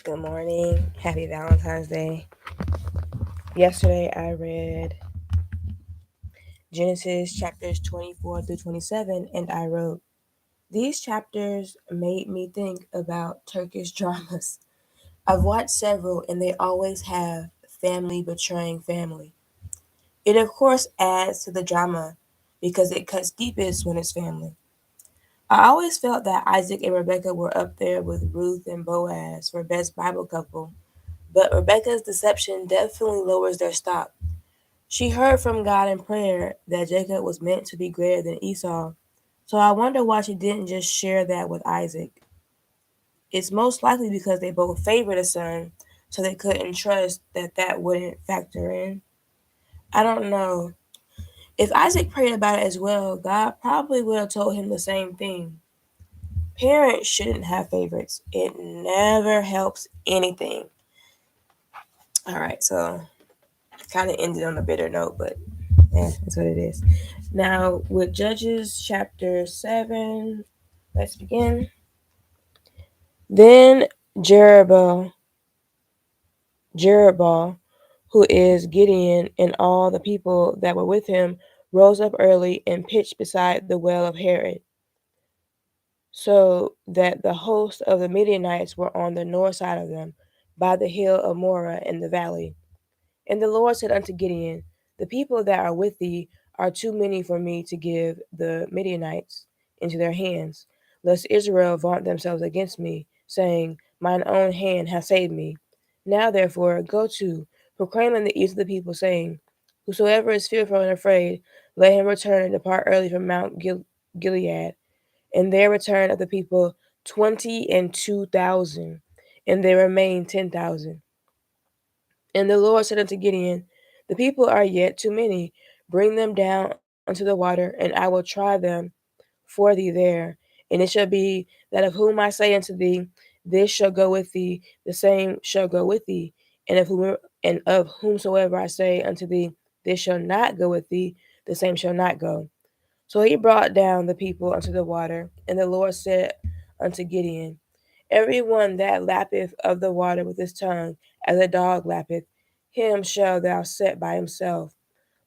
Good morning. Happy Valentine's Day. Yesterday I read Genesis chapters 24 through 27 and I wrote, "These chapters made me think about Turkish dramas. I've watched several and they always have family betraying family. It of course adds to the drama because it cuts deepest when it's family. I always felt that Isaac and Rebecca were up there with Ruth and Boaz for best Bible couple, but Rebecca's deception definitely lowers their stock. She heard from God in prayer that Jacob was meant to be greater than Esau, so I wonder why she didn't just share that with Isaac. It's most likely because they both favored a son, so they couldn't trust that wouldn't factor in. I don't know. If Isaac prayed about it as well, God probably would have told him the same thing. Parents shouldn't have favorites. It never helps anything. All right, so kind of ended on a bitter note, but yeah, that's what it is. Now, with Judges chapter 7, let's begin. Then Jerubbaal, who is Gideon, and all the people that were with him, rose up early and pitched beside the well of Herod, so that the host of the Midianites were on the north side of them, by the hill of Moreh in the valley. And the Lord said unto Gideon, The people that are with thee are too many for me to give the Midianites into their hands, lest Israel vaunt themselves against me, saying, Mine own hand hath saved me. Now therefore go to, proclaim in the ears of the people, saying, Whosoever is fearful and afraid, let him return and depart early from Mount Gilead. And there returned of the people 22,000, and there remained 10,000. And the Lord said unto Gideon, The people are yet too many. Bring them down unto the water, and I will try them for thee there. And it shall be that of whom I say unto thee, This shall go with thee, the same shall go with thee. And of whomsoever I say unto thee, This shall not go with thee, the same shall not go. So he brought down the people unto the water, and the Lord said unto Gideon, Every one that lappeth of the water with his tongue, as a dog lappeth, him shalt thou set by himself.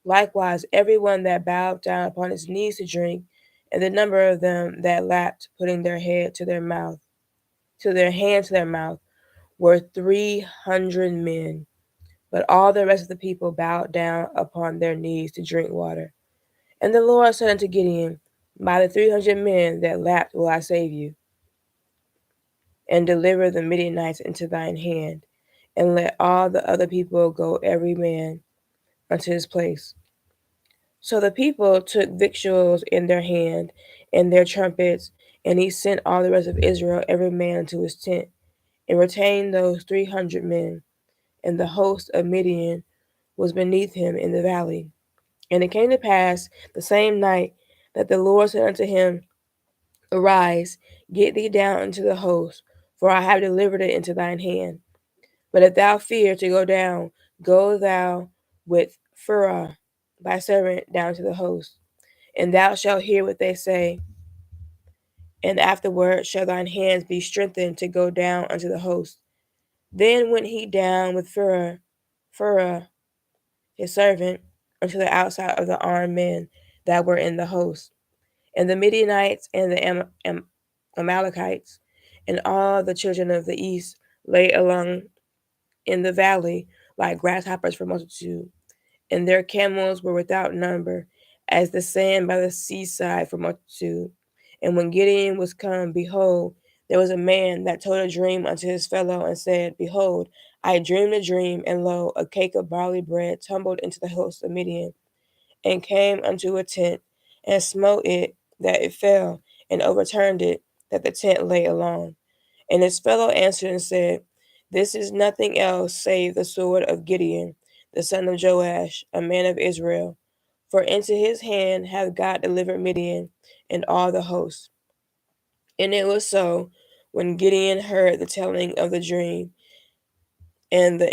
Likewise, every one that bowed down upon his knees to drink, and the number of them that lapped, putting their head to their mouth, to their hand to their mouth, were 300 men. But all the rest of the people bowed down upon their knees to drink water. And the Lord said unto Gideon, By the 300 men that lapped will I save you, and deliver the Midianites into thine hand, and let all the other people go every man unto his place. So the people took victuals in their hand and their trumpets, and he sent all the rest of Israel every man unto his tent, and retained those 300 men, and the host of Midian was beneath him in the valley. And it came to pass the same night that the Lord said unto him, Arise, get thee down into the host, for I have delivered it into thine hand. But if thou fear to go down, go thou with Phurah thy servant down to the host, and thou shalt hear what they say. And afterward shall thine hands be strengthened to go down unto the host. Then went he down with Phurah his servant, unto the outside of the armed men that were in the host. And the Midianites and the Amalekites and all the children of the east lay along in the valley like grasshoppers for multitude, and their camels were without number, as the sand by the seaside for multitude. And when Gideon was come, behold, there was a man that told a dream unto his fellow, and said, Behold, I dreamed a dream, and lo, a cake of barley bread tumbled into the host of Midian, and came unto a tent, and smote it that it fell, and overturned it that the tent lay along. And his fellow answered and said, This is nothing else save the sword of Gideon, the son of Joash, a man of Israel. For into his hand hath God delivered Midian and all the host. And it was so, when Gideon heard the telling of the dream and the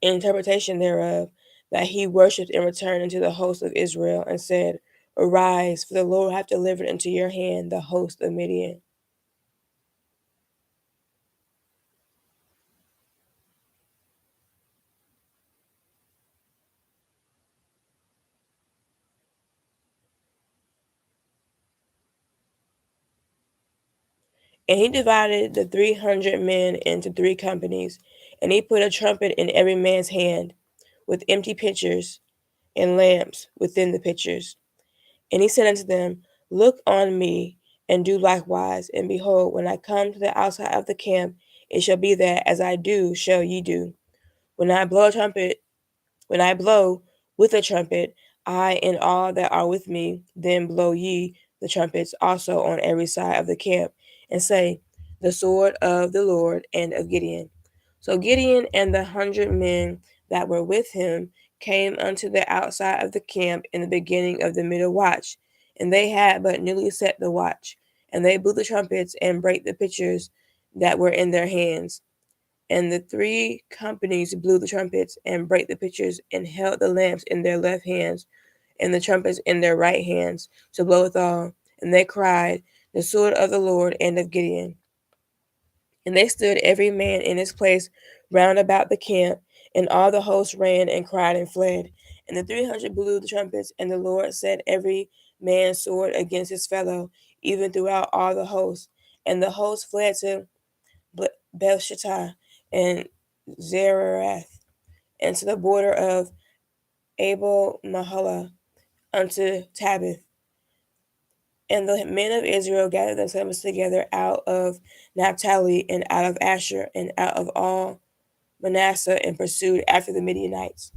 interpretation thereof, that he worshipped and returned into the host of Israel, and said, Arise, for the Lord hath delivered into your hand the host of Midian. And he divided the 300 men into 3 companies, and he put a trumpet in every man's hand, with empty pitchers and lamps within the pitchers. And he said unto them, Look on me, and do likewise. And behold, when I come to the outside of the camp, it shall be that as I do, shall ye do. When I blow a trumpet, when I blow with a trumpet, I and all that are with me, then blow ye the trumpets also on every side of the camp, and say, The sword of the Lord and of Gideon. So Gideon and the 100 men that were with him came unto the outside of the camp in the beginning of the middle watch, and they had but newly set the watch. And they blew the trumpets and brake the pitchers that were in their hands. And the 3 companies blew the trumpets and brake the pitchers and held the lamps in their left hands and the trumpets in their right hands to blow withal. And they cried, The sword of the Lord and of Gideon. And they stood every man in his place round about the camp, and all the host ran and cried and fled. And the 300 blew the trumpets, and the Lord set every man's sword against his fellow, even throughout all the host. And the host fled to Belshazzar and Zererath, and to the border of Abel Mahala unto Tabith. And the men of Israel gathered themselves together out of Naphtali and out of Asher and out of all Manasseh and pursued after the Midianites.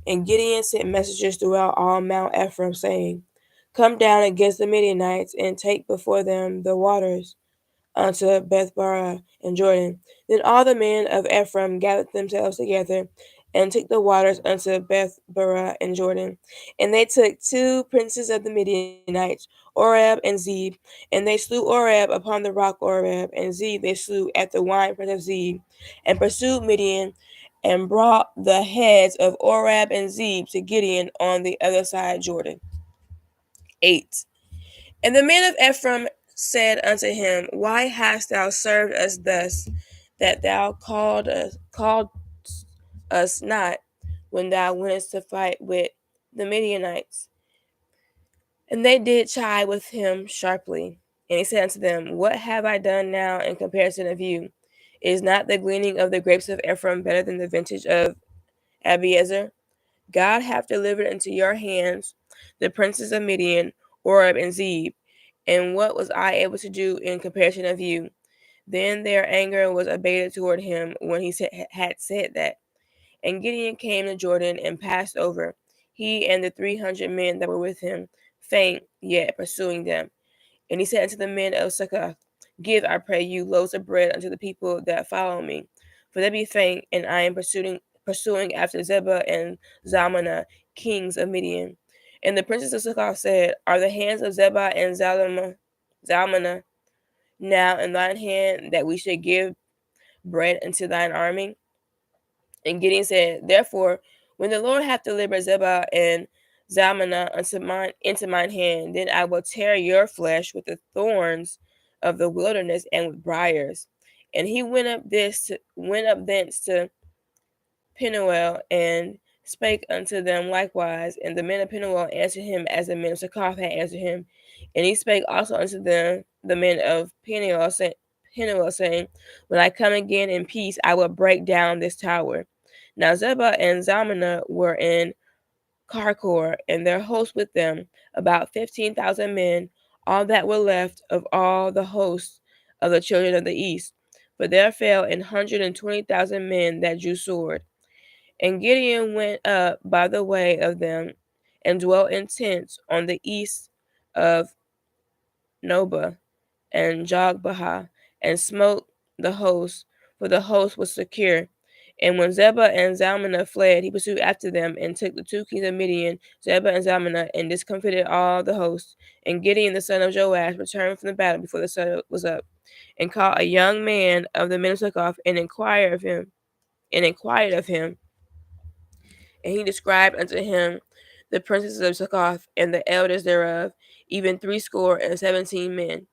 And Gideon sent messengers throughout all Mount Ephraim, saying, Come down against the Midianites and take before them the waters unto Bethbarah and Jordan. Then all the men of Ephraim gathered themselves together and took the waters unto Bethbarah and Jordan. And they took 2 princes of the Midianites, Oreb and Zeb, and they slew Oreb upon the rock Oreb, and Zeb they slew at the winepress of Zeb, and pursued Midian, and brought the heads of Oreb and Zeb to Gideon on the other side Jordan. 8. And the men of Ephraim said unto him, Why hast thou served us thus, that thou called us not when thou wentest to fight with the Midianites? And they did chide with him sharply. And he said unto them, What have I done now in comparison of you? Is not the gleaning of the grapes of Ephraim better than the vintage of Abiezer? God hath delivered into your hands the princes of Midian, Oreb and Zeb. And what was I able to do in comparison of you? Then their anger was abated toward him when he had said that. And Gideon came to Jordan and passed over, he and the 300 men that were with him, faint yet pursuing them. And he said unto the men of Succoth, Give, I pray you, loaves of bread unto the people that follow me, for they be faint, and I am pursuing after Zebah and Zalmunna, kings of Midian. And the princes of Succoth said, Are the hands of Zebah and Zalmunna now in thine hand, that we should give bread unto thine army? And Gideon said, Therefore, when the Lord hath delivered Zebah and Zalmunna into mine hand, then I will tear your flesh with the thorns of the wilderness and with briars. And he went up thence to Penuel and spake unto them likewise. And the men of Penuel answered him as the men of Succoth had answered him. And he spake also unto them, the men of Penuel, saying, When I come again in peace, I will break down this tower. Now Zebah and Zalmunna were in Karkor, and their host with them, about 15,000 men, all that were left of all the hosts of the children of the east. For there fell 120,000 men that drew sword. And Gideon went up by the way of them, and dwelt in tents on the east of Nobah and Jogbehah, and smote the host, for the host was secure. And when Zebah and Zalmunna fled, he pursued after them, and took the 2 kings of Midian, Zebah and Zalmunna, and discomfited all the host. And Gideon the son of Joash returned from the battle before the sun was up, and called a young man of the men of Succoth, and inquired of him, and he described unto him the princes of Succoth and the elders thereof, even 70 men.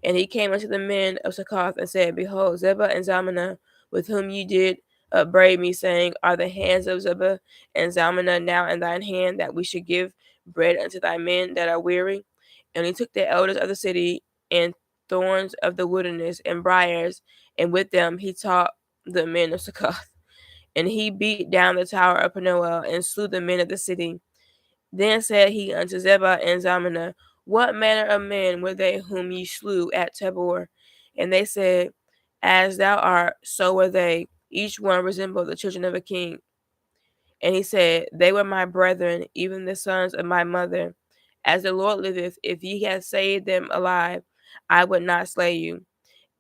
And he came unto the men of Succoth and said, Behold, Zebah and Zalmunna, with whom ye did upbraid me, saying, Are the hands of Zebah and Zalmunna now in thine hand, that we should give bread unto thy men that are weary? And he took the elders of the city and thorns of the wilderness and briars, and with them he taught the men of Succoth. And he beat down the tower of Penuel and slew the men of the city. Then said he unto Zebah and Zalmunna, What manner of men were they whom ye slew at Tabor? And they said, As thou art, so were they. Each one resembled the children of a king. And he said, They were my brethren, even the sons of my mother. As the Lord liveth, if ye had saved them alive, I would not slay you.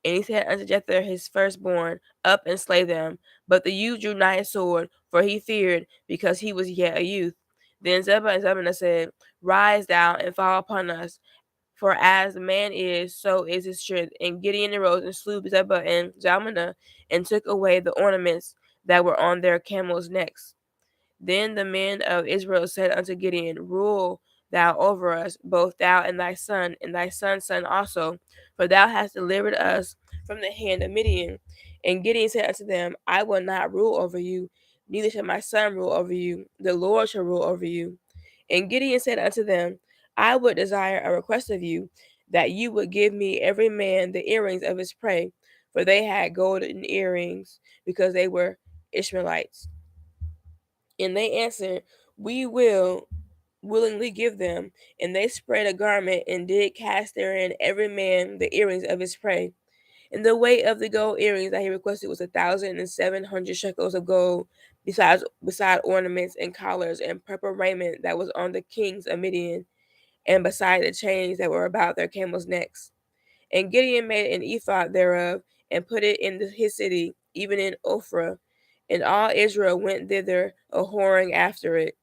And he said unto Jether his firstborn, Up and slay them. But the youth drew not his sword, for he feared, because he was yet a youth. Then Zebah and Zalmunna said, Rise thou and fall upon us, for as the man is, so is his strength. And Gideon arose and slew Zebah and Zalmunna, and took away the ornaments that were on their camels' necks. Then the men of Israel said unto Gideon, Rule thou over us, both thou and thy son's son also, for thou hast delivered us from the hand of Midian. And Gideon said unto them, I will not rule over you, neither shall my son rule over you. The Lord shall rule over you. And Gideon said unto them, I would desire a request of you, that you would give me every man the earrings of his prey, for they had golden earrings, because they were Ishmaelites. And they answered, We will willingly give them. And they spread a garment and did cast therein every man the earrings of his prey. And the weight of the gold earrings that he requested was 1,700 shekels of gold, beside ornaments and collars and purple raiment that was on the kings of Midian, and beside the chains that were about their camels' necks. And Gideon made an ephod thereof, and put it in his city, even in Ophrah. And all Israel went thither a whoring after it,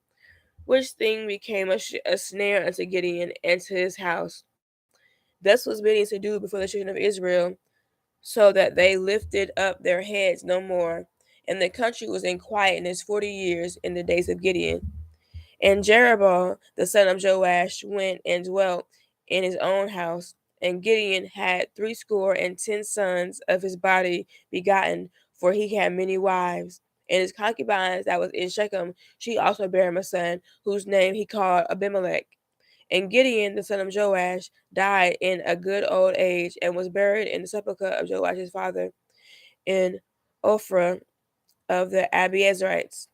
which thing became a snare unto Gideon and to his house. Thus was Midian to do before the children of Israel, so that they lifted up their heads no more. And the country was in quietness 40 years in the days of Gideon. And Jeroboam the son of Joash went and dwelt in his own house. And Gideon had 60 sons of his body begotten, for he had many wives. And his concubines that was in Shechem, she also bare him a son, whose name he called Abimelech. And Gideon the son of Joash died in a good old age, and was buried in the sepulchre of Joash his father in Ophrah of the Abiezrites.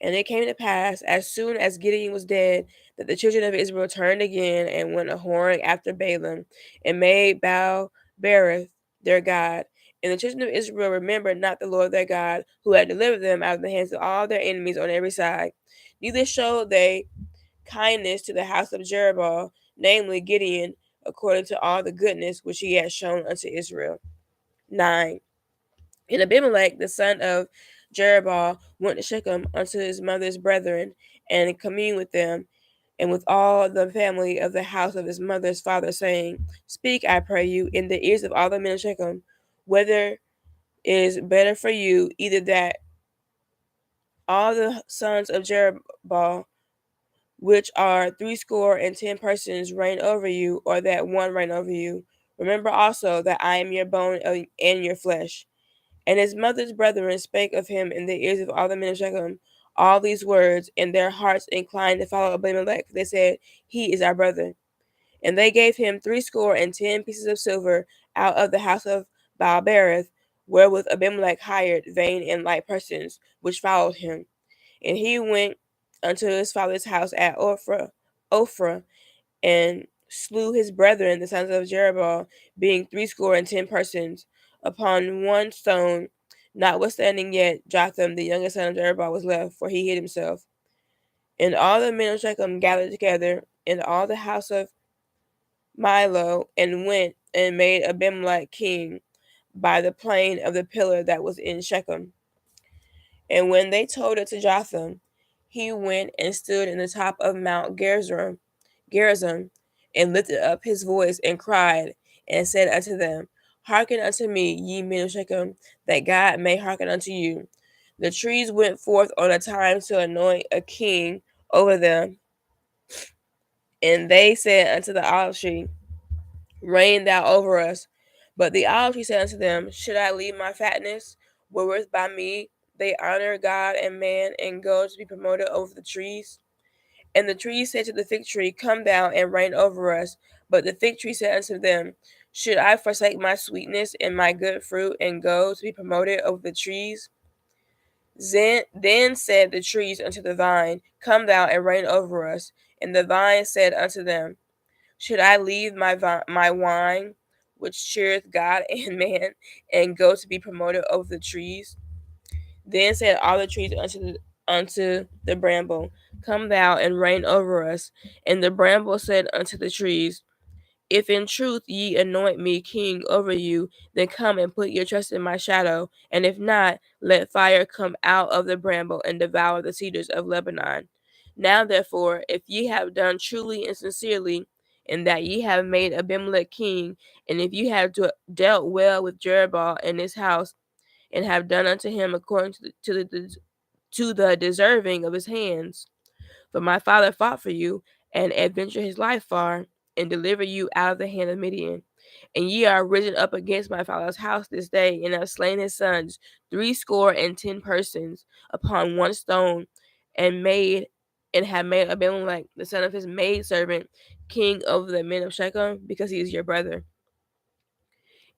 And it came to pass, as soon as Gideon was dead, that the children of Israel turned again and went a whoring after Baalim, and made Baal Berith their god. And the children of Israel remembered not the Lord their God, who had delivered them out of the hands of all their enemies on every side. Neither showed they kindness to the house of Jeroboam, namely Gideon, according to all the goodness which he had shown unto Israel. 9. And Abimelech, the son of Jeroboam, went to Shechem unto his mother's brethren, and communed with them, and with all the family of the house of his mother's father, saying, Speak, I pray you, in the ears of all the men of Shechem, whether is better for you, either that all the sons of Jeroboam, which are 60 persons, reign over you, or that one reign over you. Remember also that I am your bone and your flesh. And his mother's brethren spake of him in the ears of all the men of Shechem all these words, and their hearts inclined to follow Abimelech. They said, He is our brother. And they gave him 60 pieces of silver out of the house of Baalberith, wherewith Abimelech hired vain and light persons, which followed him. And he went unto his father's house at Ophrah, and slew his brethren, the sons of Jeroboam, being 60 persons, upon one stone. Notwithstanding yet Jotham, the youngest son of Jeroboam, was left, for he hid himself. And all the men of Shechem gathered together, and all the house of Milo, and went and made Abimelech king by the plain of the pillar that was in Shechem. And when they told it to Jotham, he went and stood in the top of Mount Gerizim, and lifted up his voice and cried, and said unto them, Hearken unto me, ye men of Shechem, that God may hearken unto you. The trees went forth on a time to anoint a king over them, and they said unto the olive tree, Reign thou over us. But the olive tree said unto them, Should I leave my fatness, wherewith by me they honor God and man, and go to be promoted over the trees? And the trees said to the fig tree, Come thou and reign over us. But the fig tree said unto them, Should I forsake my sweetness and my good fruit and go to be promoted over the trees? Then said the trees unto the vine, Come thou and reign over us. And the vine said unto them, Should I leave my wine, which cheereth God and man, and go to be promoted over the trees? Then said all the trees unto the bramble, Come thou and reign over us. And the bramble said unto the trees, If in truth ye anoint me king over you, then come and put your trust in my shadow. And if not, let fire come out of the bramble and devour the cedars of Lebanon. Now therefore, if ye have done truly and sincerely, in that ye have made Abimelech king, and if ye have dealt well with Jerubbaal and his house, and have done unto him according to the deserving of his hands, for my father fought for you, and adventured his life far, and delivered you out of the hand of Midian. And ye are risen up against my father's house this day, and have slain his sons, 60 persons, upon one stone, and have made Abimelech, the son of his maidservant, king over the men of Shechem, because he is your brother.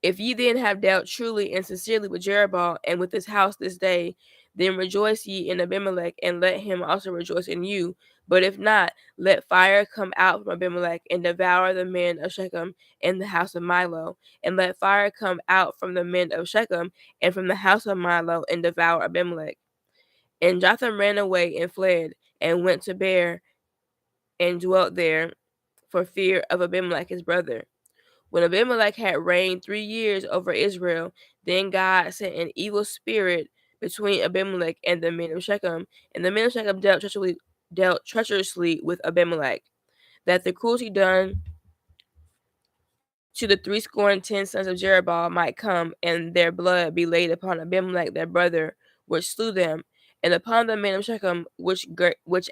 If ye then have dealt truly and sincerely with Jerubbaal and with his house this day, then rejoice ye in Abimelech, and let him also rejoice in you. But if not, let fire come out from Abimelech, and devour the men of Shechem and the house of Milo. And let fire come out from the men of Shechem and from the house of Milo, and devour Abimelech. And Jotham ran away and fled, and went to Beer, and dwelt there, for fear of Abimelech his brother. When Abimelech had reigned 3 years over Israel, then God sent an evil spirit between Abimelech and the men of Shechem, and the men of Shechem dealt treacherously with Abimelech, that the cruelty done to the 60 sons of Jerubbaal might come, and their blood be laid upon Abimelech their brother, which slew them, and upon the men of Shechem, which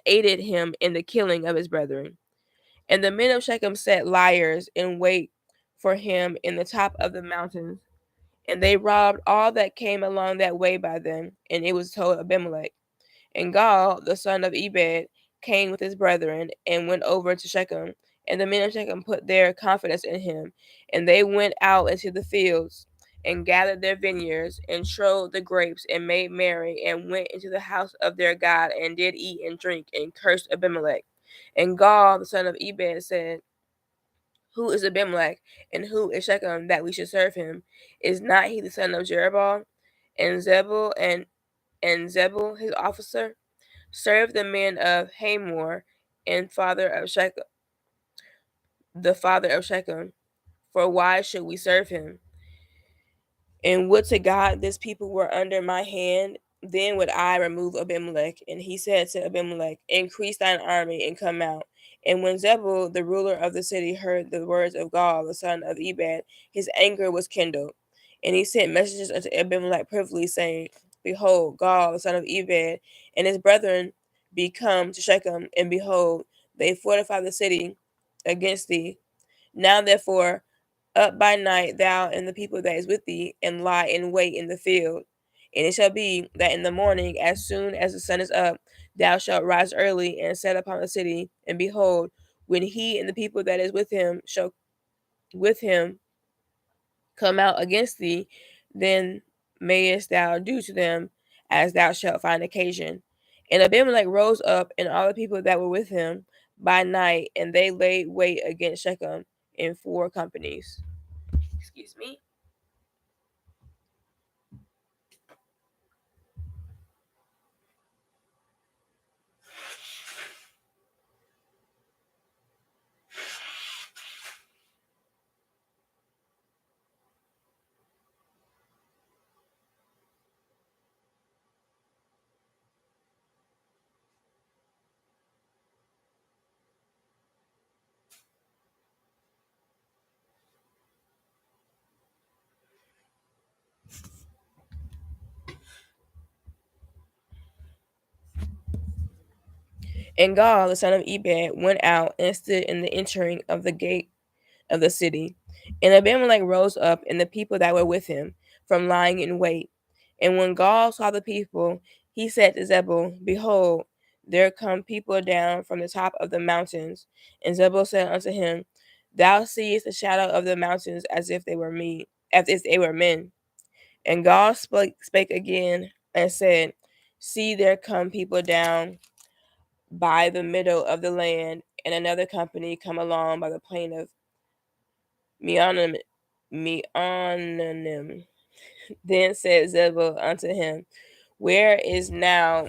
aided him in the killing of his brethren. And the men of Shechem set liars in wait for him in the top of the mountains, and they robbed all that came along that way by them. And it was told Abimelech. And Gaal, the son of Ebed, came with his brethren, and went over to Shechem. And the men of Shechem put their confidence in him. And they went out into the fields, and gathered their vineyards, and trode the grapes, and made merry, and went into the house of their God, and did eat and drink, and cursed Abimelech. And Gaal, the son of Ebed, said, Who is Abimelech, and who is Shechem, that we should serve him? Is not he the son of Jerubbaal? And Zebul his officer? Serve the men of Hamor, and the father of Shechem. For why should we serve him? And would to God this people were under my hand, then would I remove Abimelech. And he said to Abimelech, Increase thine army and come out. And when Zebul, the ruler of the city, heard the words of Gaal, the son of Ebed, his anger was kindled. And he sent messages unto Abimelech privily, saying, Behold, Gaal, the son of Ebed, and his brethren be come to Shechem, and behold, they fortify the city against thee. Now therefore, up by night, thou and the people that is with thee, and lie in wait in the field. And it shall be that in the morning, as soon as the sun is up, thou shalt rise early and set upon the city. And behold, when he and the people that is with him shall with him come out against thee, then mayest thou do to them as thou shalt find occasion. And Abimelech rose up, and all the people that were with him by night, and they laid wait against Shechem in 4 companies. Excuse me. And Gaal, the son of Ebed, went out and stood in the entering of the gate of the city. And Abimelech rose up, and the people that were with him, from lying in wait. And when Gaal saw the people, he said to Zebul, Behold, there come people down from the top of the mountains. And Zebul said unto him, Thou seest the shadow of the mountains as if they were men. And God spake again and said, See, there come people down by the middle of the land, and another company come along by the plain of Meonim. Meonim. Then said Zebul unto him, Where is now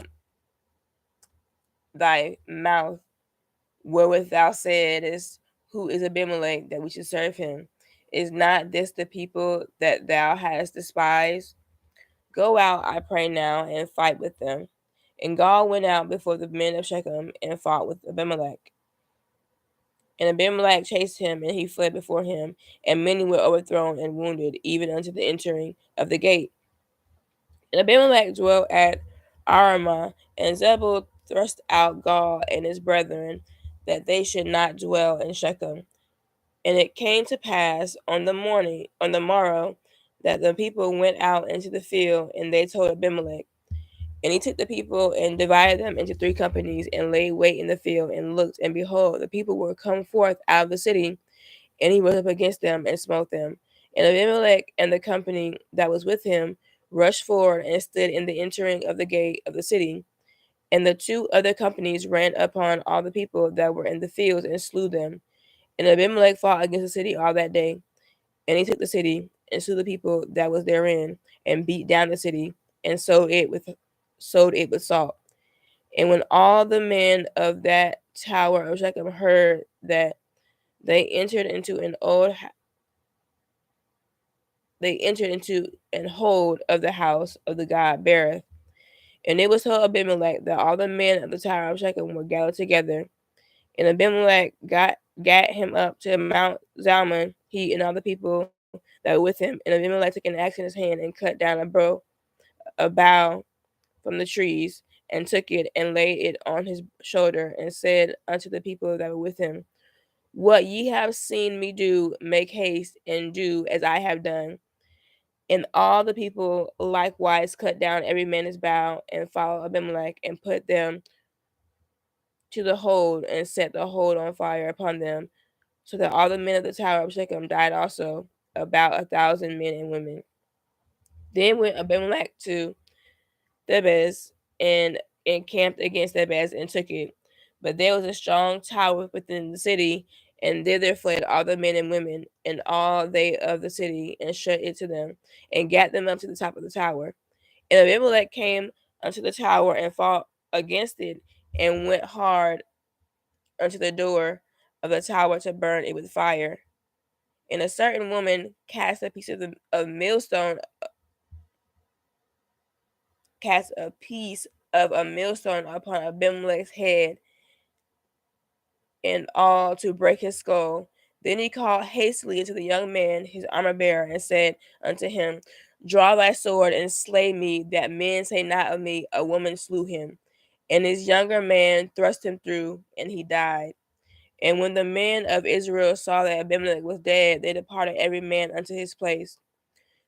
thy mouth wherewith thou saidest, Who is Abimelech, that we should serve him? Is not this the people that thou hast despised? Go out, I pray now, and fight with them. And God went out before the men of Shechem and fought with Abimelech. And Abimelech chased him, and he fled before him, and many were overthrown and wounded, even unto the entering of the gate. And Abimelech dwelt at Arumah, and Zebul thrust out Gaal and his brethren, that they should not dwell in Shechem. And it came to pass on the morrow, that the people went out into the field, and they told Abimelech. And he took the people and divided them into three companies, and laid wait in the field, and looked, and behold, the people were come forth out of the city, and he rose up against them and smote them. And Abimelech and the company that was with him rushed forward and stood in the entering of the gate of the city. And the two other companies ran upon all the people that were in the fields and slew them. And Abimelech fought against the city all that day. And he took the city and slew the people that was therein, and beat down the city, and sowed it with salt. And when all the men of that tower of Shechem heard that, they entered into an old they entered into an hold of the house of the god Berith. And it was told Abimelech that all the men of the tower of Shechem were gathered together. And Abimelech got him up to Mount Zalmon, he and all the people that were with him. And Abimelech took an axe in his hand and cut down a bough from the trees, and took it and laid it on his shoulder, and said unto the people that were with him, What ye have seen me do, make haste and do as I have done. And all the people likewise cut down every man his bough, and followed Abimelech, and put them to the hold, and set the hold on fire upon them, so that all the men of the tower of Shechem died also, about 1,000 men and women. Then went Abimelech to Thebez, and encamped against Thebez, and took it. But there was a strong tower within the city, and thither fled all the men and women, and all they of the city, and shut it to them, and gat them up to the top of the tower. And Abimelech came unto the tower, and fought against it, and went hard unto the door of the tower to burn it with fire. And a certain woman cast a piece of a millstone upon Abimelech's head, and all to break his skull. Then he called hastily unto the young man, his armor bearer, and said unto him, Draw thy sword and slay me, that men say not of me, A woman slew him. And his younger man thrust him through, and he died. And when the men of Israel saw that Abimelech was dead, they departed every man unto his place.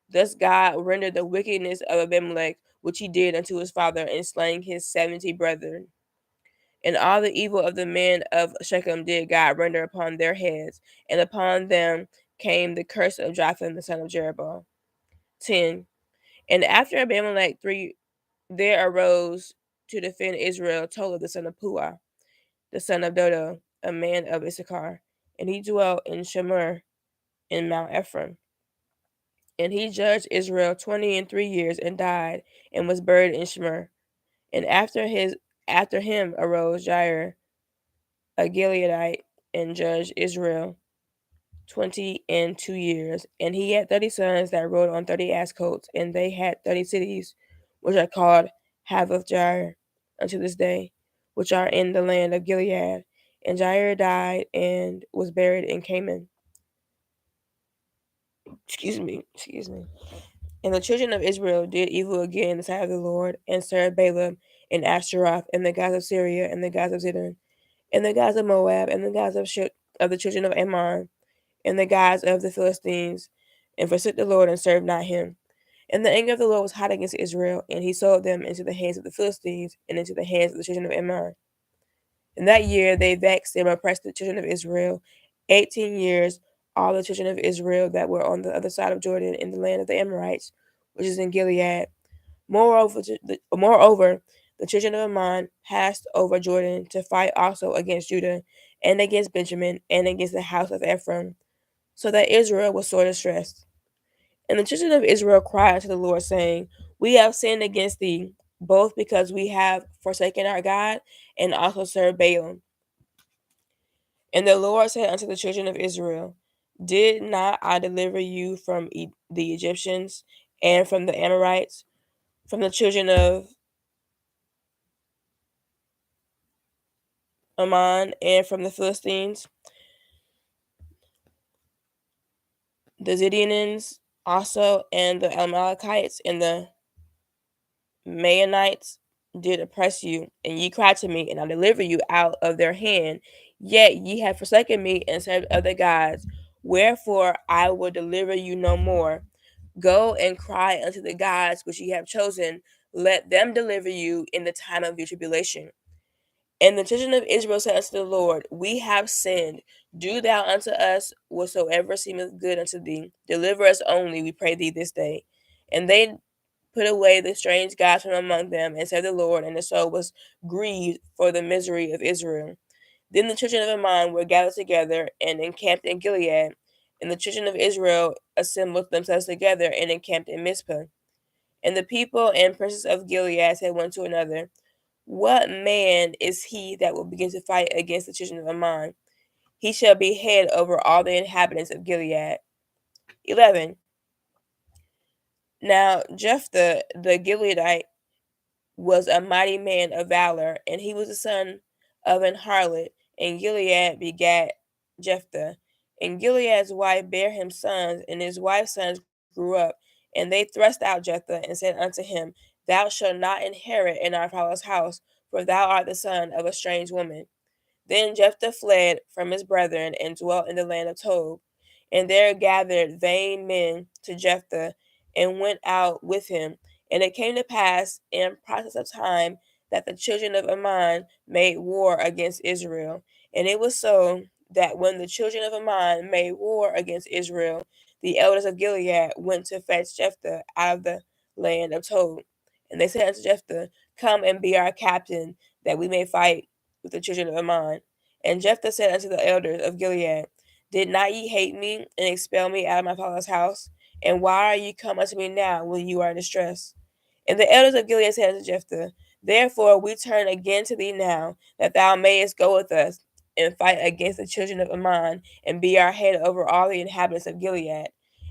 Thus God rendered the wickedness of Abimelech, which he did unto his father, in slaying his 70 brethren. And all the evil of the men of Shechem did God render upon their heads, and upon them came the curse of Jotham the son of Jeroboam. 10. And after Abimelech there arose to defend Israel Tola the son of Puah, the son of Dodo, a man of Issachar, and he dwelt in Shemur in Mount Ephraim. And he judged Israel 20 and 3 years, and died, and was buried in Shemur. And after him arose Jair, a Gileadite, and judged Israel 20 and 2 years. And he had 30 sons that rode on 30 ass coats, and they had 30 cities, which are called Havoth Jair unto this day, which are in the land of Gilead. And Jair died and was buried in Canaan. Excuse me. And the children of Israel did evil again in the sight of the Lord, and served Balaam and Ashtaroth, and the gods of Syria, and the gods of Zidon, and the gods of Moab, and the gods of the children of Ammon, and the gods of the Philistines, and forsook the Lord, and served not him. And the anger of the Lord was hot against Israel, and he sold them into the hands of the Philistines, and into the hands of the children of Ammon. In that year they vexed and oppressed the children of Israel, 18 years all the children of Israel that were on the other side of Jordan in the land of the Amorites, which is in Gilead. Moreover, the children of Ammon passed over Jordan to fight also against Judah and against Benjamin and against the house of Ephraim, so that Israel was sore distressed. And the children of Israel cried unto the Lord, saying, We have sinned against thee, both because we have forsaken our God and also served Baalim. And the Lord said unto the children of Israel, Did not I deliver you from the Egyptians and from the Amorites, from the children of Ammon and from the Philistines, the Zidonians also, and the Amalekites and the Maonites did oppress you, and ye cried to me, and I delivered you out of their hand. Yet ye have forsaken me and served other gods. Wherefore I will deliver you no more. Go and cry unto the gods which ye have chosen. Let them deliver you in the time of your tribulation. And the children of Israel said unto the Lord, We have sinned. Do thou unto us whatsoever seemeth good unto thee. Deliver us only, we pray thee, this day. And they put away the strange gods from among them, and served the Lord, and the soul was grieved for the misery of Israel. Then the children of Ammon were gathered together and encamped in Gilead, and the children of Israel assembled themselves together and encamped in Mizpah. And the people and princes of Gilead said one to another, What man is he that will begin to fight against the children of Ammon? He shall be head over all the inhabitants of Gilead. 11. Now Jephthah the Gileadite was a mighty man of valor, and he was the son of an harlot, and Gilead begat Jephthah. And Gilead's wife bare him sons, and his wife's sons grew up, and they thrust out Jephthah and said unto him, Thou shalt not inherit in our father's house, for thou art the son of a strange woman. Then Jephthah fled from his brethren and dwelt in the land of Tob. And there gathered vain men to Jephthah and went out with him. And it came to pass in process of time that the children of Ammon made war against Israel. And it was so that when the children of Ammon made war against Israel, the elders of Gilead went to fetch Jephthah out of the land of Tob. And they said unto Jephthah, Come and be our captain, that we may fight with the children of Ammon. And Jephthah said unto the elders of Gilead, Did not ye hate me and expel me out of my father's house? And why are ye come unto me now when you are in distress? And the elders of Gilead said unto Jephthah, Therefore we turn again to thee now, that thou mayest go with us and fight against the children of Ammon, and be our head over all the inhabitants of Gilead.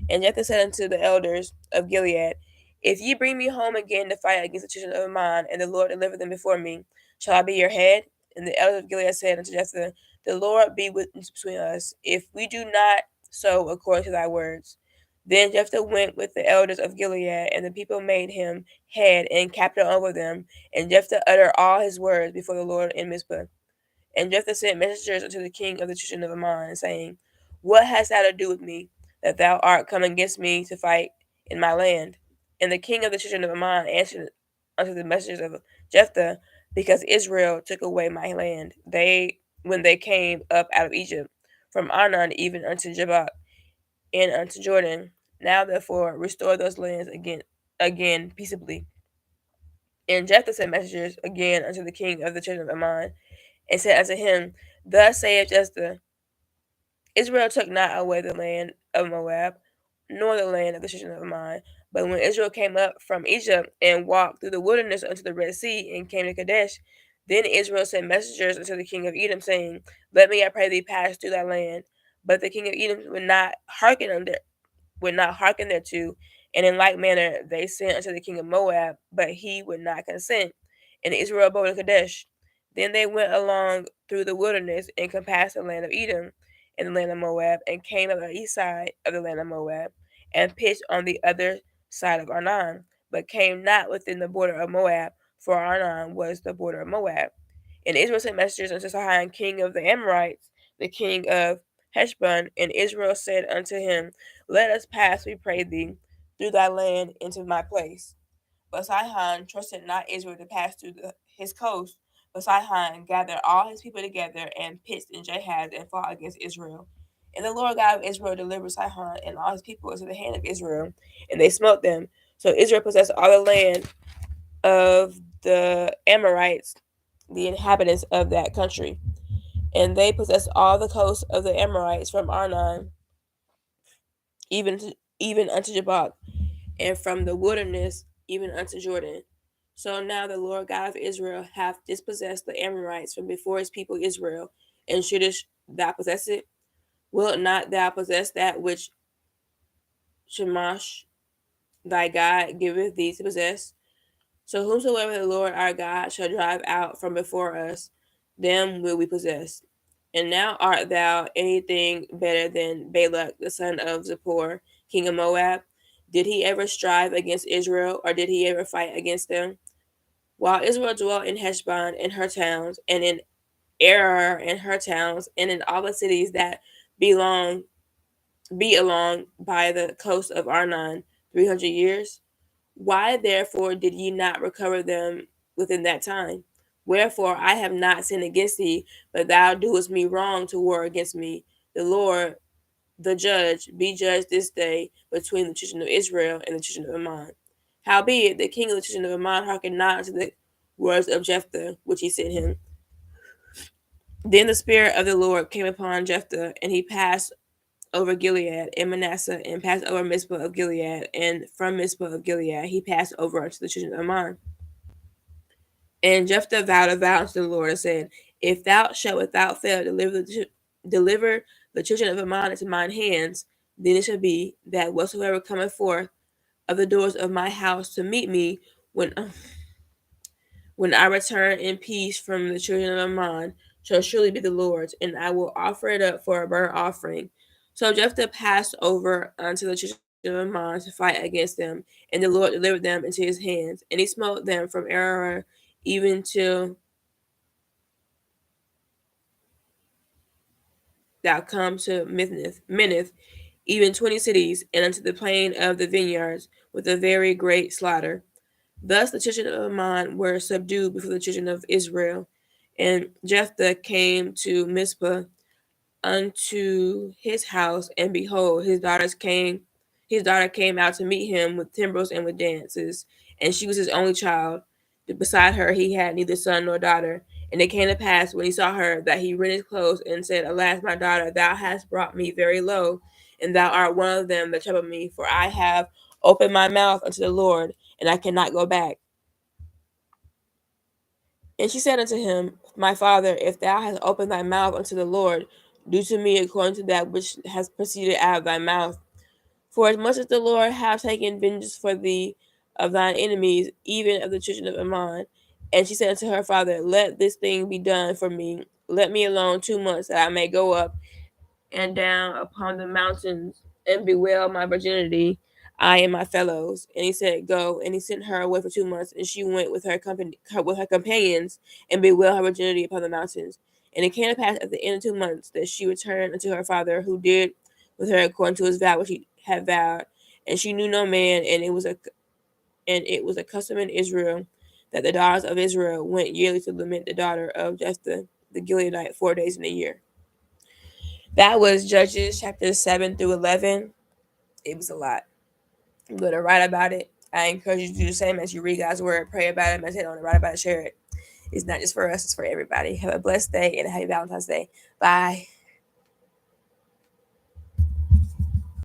And Jephthah said unto the elders of Gilead, If ye bring me home again to fight against the children of Ammon, and the Lord deliver them before me, shall I be your head? And the elders of Gilead said unto Jephthah, The Lord be witness between us, if we do not so according to thy words. Then Jephthah went with the elders of Gilead, and the people made him head and captain over them. And Jephthah uttered all his words before the Lord in Mizpah. And Jephthah sent messengers unto the king of the children of Ammon, saying, What hast thou to do with me, that thou art come against me to fight in my land? And the king of the children of Ammon answered unto the messengers of Jephthah, Because Israel took away my land, when they came up out of Egypt, from Arnon even unto Jabbok, and unto Jordan. Now therefore restore those lands again peaceably. And Jephthah sent messengers again unto the king of the children of Ammon, and said unto him, Thus saith Jephthah, Israel took not away the land of Moab, nor the land of the children of Ammon. But when Israel came up from Egypt and walked through the wilderness unto the Red Sea and came to Kadesh, then Israel sent messengers unto the king of Edom, saying, Let me, I pray thee, pass through thy land. But the king of Edom would not hearken thereto, and in like manner they sent unto the king of Moab, but he would not consent. And Israel abode in Kadesh. Then they went along through the wilderness and compassed the land of Edom and the land of Moab, and came up the east side of the land of Moab, and pitched on the other side of Arnon, but came not within the border of Moab, for Arnon was the border of Moab. And Israel sent messengers unto Sihon, king of the Amorites, the king of Heshbon, and Israel said unto him, Let us pass, we pray thee, through thy land into my place. But Sihon trusted not Israel to pass through his coast. But Sihon gathered all his people together and pitched in Jahaz and fought against Israel. And the Lord God of Israel delivered Sihon and all his people into the hand of Israel, and they smote them. So Israel possessed all the land of the Amorites, the inhabitants of that country. And they possessed all the coast of the Amorites from Arnon even unto Jabbok, and from the wilderness even unto Jordan. So now the Lord God of Israel hath dispossessed the Amorites from before his people Israel, and shouldest thou possess it? Wilt not thou possess that which Shamash thy God giveth thee to possess? So whomsoever the Lord our God shall drive out from before us, them will we possess. And now art thou anything better than Balak the son of Zippor, king of Moab? Did he ever strive against Israel, or did he ever fight against them? While Israel dwelt in Heshbon and her towns, and in Arar and her towns, and in all the cities that belong be along by the coast of Arnon 300 years, why therefore did ye not recover them within that time? Wherefore I have not sinned against thee, but thou doest me wrong to war against me. The Lord, the judge, be judged this day between the children of Israel and the children of Ammon. Howbeit the king of the children of Ammon hearkened not unto the words of Jephthah, which he sent him. Then the Spirit of the Lord came upon Jephthah, and he passed over Gilead and Manasseh, and passed over Mizpah of Gilead, and from Mizpah of Gilead he passed over unto the children of Ammon. And Jephthah vowed a vow unto the Lord and said, If thou shalt without fail deliver the children of Ammon into mine hands, then it shall be that whatsoever cometh forth of the doors of my house to meet me when when I return in peace from the children of Ammon shall surely be the Lord's, and I will offer it up for a burnt offering. So Jephthah passed over unto the children of Ammon to fight against them, and the Lord delivered them into his hands, and he smote them from Arar even till thou come to Minnith, even 20 cities, and unto the plain of the vineyards, with a very great slaughter. Thus the children of Ammon were subdued before the children of Israel. And Jephthah came to Mizpah unto his house, and behold, his daughter came out to meet him with timbrels and with dances, and she was his only child. Beside her he had neither son nor daughter. And it came to pass when he saw her that he rent his clothes and said, Alas, my daughter, thou hast brought me very low, and thou art one of them that trouble me, for I have opened my mouth unto the Lord, and I cannot go back. And she said unto him, My father, if thou hast opened thy mouth unto the Lord, do to me according to that which has proceeded out of thy mouth. For as much as the Lord hath taken vengeance for thee of thine enemies, even of the children of Ammon. And she said unto her father, Let this thing be done for me. Let me alone 2 months, that I may go up and down upon the mountains and bewail my virginity, I and my fellows. And he said, Go. And he sent her away for 2 months, and she went with with her companions, and bewailed her virginity upon the mountains. And it came to pass at the end of 2 months that she returned unto her father, who did with her according to his vow which he had vowed. And she knew no man, and it was a custom in Israel that the daughters of Israel went yearly to lament the daughter of Jephthah the Gileadite 4 days in a year. That was Judges chapters 7 through 11. It was a lot. I'm going to write about it. I encourage you to do the same as you read God's word, pray about it, meditate on it, write about it, share it. It's not just for us, it's for everybody. Have a blessed day and a happy Valentine's Day. Bye.